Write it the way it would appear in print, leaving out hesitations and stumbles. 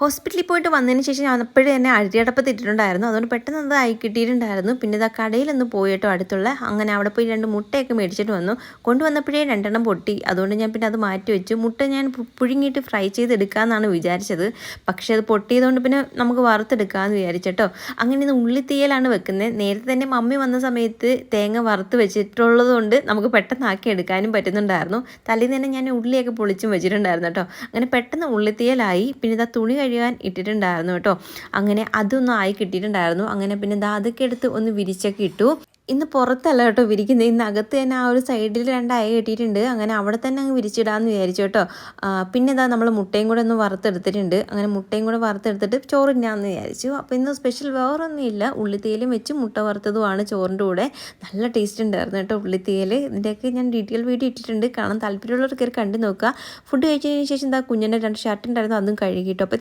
ഹോസ്പിറ്റലിൽ പോയിട്ട് വന്നതിന് ശേഷം ഞാൻ അപ്പോഴും തന്നെ അരിയടപ്പത്ത് ഇട്ടിട്ടുണ്ടായിരുന്നു. അതുകൊണ്ട് പെട്ടെന്ന് അത് ആയി കിട്ടിയിട്ടുണ്ടായിരുന്നു. പിന്നെ ഇതാ കടയിലൊന്ന് പോയി കേട്ടോ അടുത്തുള്ള. അങ്ങനെ അവിടെ പോയി 2 മുട്ടയൊക്കെ മേടിച്ചിട്ട് വന്നു. കൊണ്ടുവന്നപ്പോഴേ 2 പൊട്ടി. അതുകൊണ്ട് ഞാൻ പിന്നെ അത് മാറ്റി വെച്ചു. മുട്ട ഞാൻ പുഴുങ്ങിയിട്ട് ഫ്രൈ ചെയ്തെടുക്കാമെന്നാണ് വിചാരിച്ചത്. പക്ഷേ അത് പൊട്ടിയതുകൊണ്ട് പിന്നെ നമുക്ക് വറുത്തെടുക്കാമെന്ന് വിചാരിച്ചട്ടോ. അങ്ങനെ ഇന്ന് ഉള്ളിത്തീയലാണ് വെക്കുന്നത്. നേരത്തെ തന്നെ മമ്മി വന്ന സമയത്ത് തേങ്ങ വറുത്ത് വെച്ചിട്ടുള്ളത് കൊണ്ട് നമുക്ക് പെട്ടെന്ന് ആക്കി എടുക്കാനും പറ്റുന്നുണ്ടായിരുന്നു. തലേന്ന് തന്നെ ഞാൻ ഉള്ളിയൊക്കെ പൊളിച്ചും വെച്ചിട്ടുണ്ടായിരുന്നു കേട്ടോ. അങ്ങനെ പെട്ടെന്ന് ഉള്ളിത്തീയലായി. പിന്നെ ഇതാ തുണി കഴുകാൻ ഇട്ടിട്ടുണ്ടായിരുന്നു കേട്ടോ. അങ്ങനെ അതൊന്നും ആയി കിട്ടിയിട്ടുണ്ടായിരുന്നു. അങ്ങനെ പിന്നെ ഇതാ അതൊക്കെ എടുത്ത് ഒന്ന് വിരിച്ചൊക്കെ ഇട്ടു. ഇന്ന് പുറത്തല്ല കേട്ടോ വിരിക്കുന്നത്. ഇന്ന് അകത്ത് തന്നെ ആ ഒരു സൈഡിൽ 2 അയ കെട്ടിയിട്ടുണ്ട്. അങ്ങനെ അവിടെ തന്നെ അങ്ങ് വിരിച്ചിടാമെന്ന് വിചാരിച്ചു കേട്ടോ. പിന്നെ ഇതാ നമ്മൾ മുട്ടയും കൂടെ ഒന്ന് വറുത്തെടുത്തിട്ടുണ്ട്. അങ്ങനെ മുട്ടയും കൂടെ വറുത്തെടുത്തിട്ട് ചോറിനാന്ന് വിചാരിച്ചു. അപ്പോൾ ഇന്ന് സ്പെഷ്യൽ വേറൊന്നുമില്ല. ഉള്ളിത്തീയലും വെച്ച് മുട്ട വറുത്തതുമാണ് ചോറിൻ്റെ കൂടെ. നല്ല ടേസ്റ്റ് ഉണ്ടായിരുന്നു കേട്ടോ ഉള്ളിത്തീയൽ. ഇതിൻ്റെയൊക്കെ ഞാൻ ഡീറ്റെയിൽ വീഡിയോ ഇട്ടിട്ടുണ്ട്. കാണാൻ താല്പര്യമുള്ളവർ കയറി കണ്ടു നോക്കുക. ഫുഡ് കഴിച്ചതിന് ശേഷം എന്താ കുഞ്ഞിൻ്റെ 2 ഷർട്ട് ഉണ്ടായിരുന്നു, അതും കഴുകിയിട്ടു. അപ്പോൾ